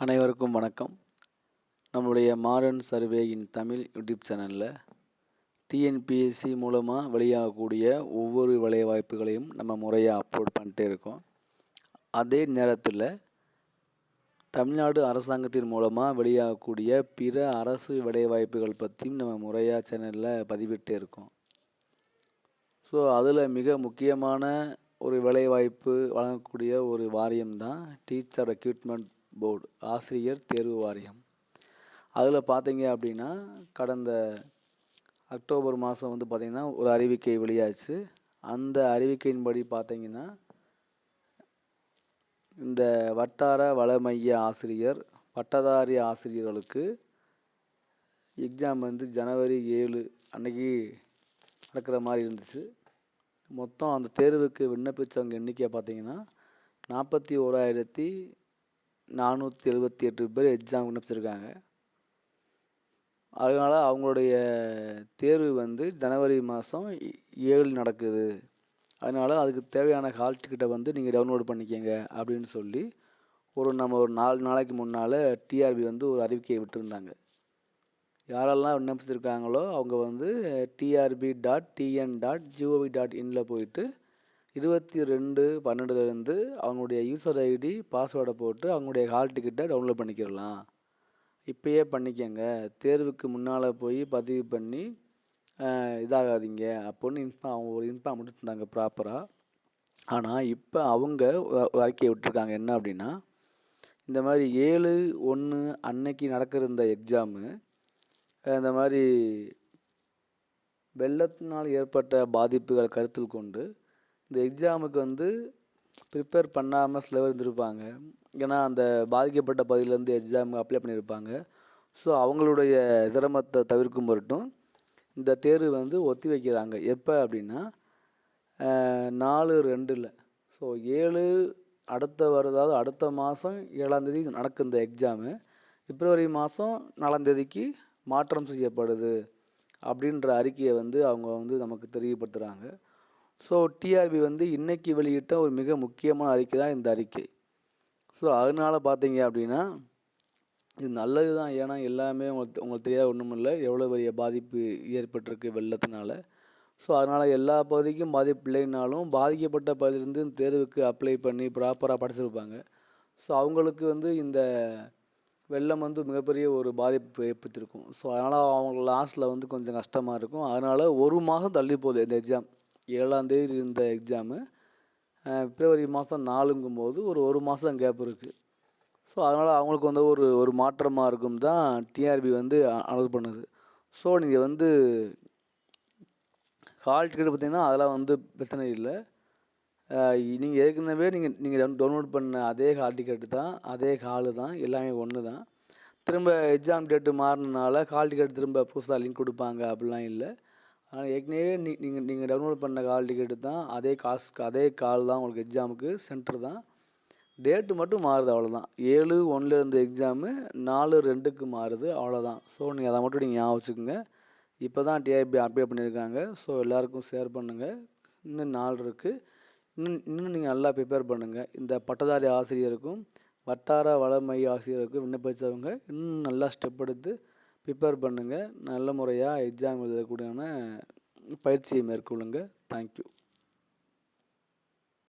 அனைவருக்கும் வணக்கம். நம்மளுடைய மாடர்ன் சர்வே இன் தமிழ் யூடியூப் சேனலில் டிஎன்பிஎஸ்சி மூலமாக வெளியாகக்கூடிய ஒவ்வொரு வேலைவாய்ப்புகளையும் நம்ம முறையாக அப்லோட் பண்ணிட்டே இருக்கோம். அதே நேரத்தில் தமிழ்நாடு அரசாங்கத்தின் மூலமாக வெளியாகக்கூடிய பிற அரசு வேலைவாய்ப்புகள் பற்றியும் நம்ம முறையாக சேனலில் பதிவிட்டே இருக்கோம். ஸோ அதில் மிக முக்கியமான ஒரு வேலைவாய்ப்பு வழங்கக்கூடிய ஒரு வாரியம்தான் டீச்சர் ரெக்ரூட்மெண்ட் போர்டு, ஆசிரியர் தேர்வு வாரியம். அதில் பார்த்தீங்க அப்படின்னா கடந்த அக்டோபர் மாதம் பார்த்திங்கன்னா ஒரு அறிவிக்கை வெளியாச்சு. அந்த அறிவிக்கையின்படி பார்த்தீங்கன்னா இந்த வட்டார வள மைய ஆசிரியர், பட்டதாரி ஆசிரியர்களுக்கு எக்ஸாம் ஜனவரி 7 அன்னைக்கு நடக்கிற மாதிரி இருந்துச்சு. மொத்தம் அந்த தேர்வுக்கு விண்ணப்பித்தவங்க எண்ணிக்கை பார்த்தீங்கன்னா 41,478 பேர் எக்ஸாம் விண்ணப்பிச்சிருக்காங்க. அதனால் அவங்களுடைய தேர்வு ஜனவரி மாதம் 7 நடக்குது. அதனால் அதுக்கு தேவையான ஹால் டிக்கெட்டை நீங்கள் டவுன்லோட் பண்ணிக்கங்க அப்படின்னு சொல்லி நம்ம ஒரு 4 நாளைக்கு முன்னால் டிஆர்பி ஒரு அறிவிக்கையை விட்டுருந்தாங்க. யாரெல்லாம் விண்ணப்பிச்சிருக்காங்களோ அவங்க trb.tn.gov.in போயிட்டு 22/12 அவங்களுடைய யூசர் ஐடி பாஸ்வேர்டை போட்டு அவங்களுடைய ஹால் டிக்கெட்டை டவுன்லோட் பண்ணிக்கிடலாம். இப்போயே பண்ணிக்கங்க, தேர்வுக்கு முன்னால் போய் பதிவு பண்ணி இதாகாதீங்க அப்படின்னு அவங்க ஒரு இன்ஃபார்ம் கொடுத்துருந்தாங்க ப்ராப்பராக. ஆனால் இப்போ அவங்க ஒரு அறிக்கையை விட்டுருக்காங்க. என்ன அப்படின்னா, இந்த மாதிரி 7/1 அன்னைக்கு நடக்கிற இந்த எக்ஸாமு இந்த மாதிரி வெள்ளத்தினால் ஏற்பட்ட பாதிப்புகளை கருத்தில் கொண்டு இந்த எக்ஸாமுக்கு ப்ரிப்பேர் பண்ணாமல் சில பேர் இருந்திருப்பாங்க. ஏன்னா அந்த பாதிக்கப்பட்ட பகுதியிலேருந்து எக்ஸாம் அப்ளை பண்ணியிருப்பாங்க. ஸோ அவங்களுடைய சிரமத்தை தவிர்க்கும் பொருட்டும் இந்த தேர்வு ஒத்தி வைக்கிறாங்க. எப்போ அப்படின்னா 4/2 ஸோ 7 அதாவது அடுத்த மாதம் 7ஆம் தேதி நடக்கும் இந்த எக்ஸாமு. பிப்ரவரி மாதம் 4ஆம் தேதிக்கு மாற்றம் செய்யப்படுது அப்படின்ற அறிக்கையை அவங்க நமக்கு தெரியப்படுத்துகிறாங்க. ஸோ டிஆர்பி இன்றைக்கி வெளியிட்ட ஒரு மிக முக்கியமான அறிக்கை தான் இந்த அறிக்கை. ஸோ அதனால் பார்த்தீங்க அப்படின்னா இது நல்லது தான். ஏன்னா எல்லாமே உங்களுக்கு தெரியாத ஒன்றும் இல்லை, எவ்வளோ பெரிய பாதிப்பு ஏற்பட்டிருக்கு வெள்ளத்தினால. ஸோ அதனால் எல்லா பகுதிக்கும் பாதிப்பு இல்லைனாலும் பாதிக்கப்பட்ட பகுதியிலேருந்து இந்த தேர்வுக்கு அப்ளை பண்ணி ப்ராப்பராக படிச்சிருப்பாங்க. ஸோ அவங்களுக்கு இந்த வெள்ளம் மிகப்பெரிய ஒரு பாதிப்பு ஏற்படுத்தியிருக்கும். ஸோ அதனால் அவங்க லாஸ்ட்டில் கொஞ்சம் கஷ்டமாக இருக்கும். அதனால் ஒரு மாதம் தள்ளி போகுது இந்த எக்ஸாம். 7ஆம் தேதி இருந்த எக்ஸாமு பிப்ரவரி மாதம் 4ங்கும்போது ஒரு மாதம் கேப் இருக்குது. ஸோ அதனால் அவங்களுக்கு ஒரு மாற்றமாக இருக்கும் தான் டிஆர்பி அனௌன்ஸ் பண்ணுது. ஸோ நீங்கள் ஹால் டிக்கெட் பார்த்திங்கன்னா அதெல்லாம் பிரச்சனை இல்லை. நீங்கள் ஏற்கனவே நீங்கள் டவுன்லோட் பண்ண அதே ஹால் டிக்கெட்டு தான், அதே ஹாலு தான், எல்லாமே ஒன்று தான். திரும்ப எக்ஸாம் டேட்டு மாறினால ஹால் டிக்கெட் திரும்ப புதுசாக லிங்க் கொடுப்பாங்க அப்படிலாம் இல்லை. ஆனால் ஏற்கனவே நீங்கள் டவுன்லோட் பண்ண ஹால் டிக்கெட்டு தான், அதே கால் தான் உங்களுக்கு எக்ஸாமுக்கு சென்டர் தான். டேட்டு மட்டும் மாறுது, அவ்வளோதான். 7/1 இருந்த எக்ஸாமு 4/2க்கு மாறுது, அவ்வளோதான். ஸோ நீங்கள் அதை மட்டும் ஞாபகம் வச்சுக்கோங்க. இப்போ தான் டிஆர்பி அப்டேட் பண்ணியிருக்காங்க. ஸோ எல்லாேருக்கும் ஷேர் பண்ணுங்கள். இன்னும் 4 இருக்குது. இன்னும் நீங்கள் நல்லா ப்ரிப்பேர் பண்ணுங்கள். இந்த பட்டதாரி ஆசிரியருக்கும் வட்டார வள மைய ஆசிரியருக்கும் விண்ணப்பித்தவங்க இன்னும் நல்லா ஸ்டெப் எடுத்து ப்ரிப்பேர் பண்ணுங்கள். நல்ல முறையாக எக்ஸாம் எழுதக்கூடியான பயிற்சியை மேற்கொள்ளுங்கள். தேங்க்யூ.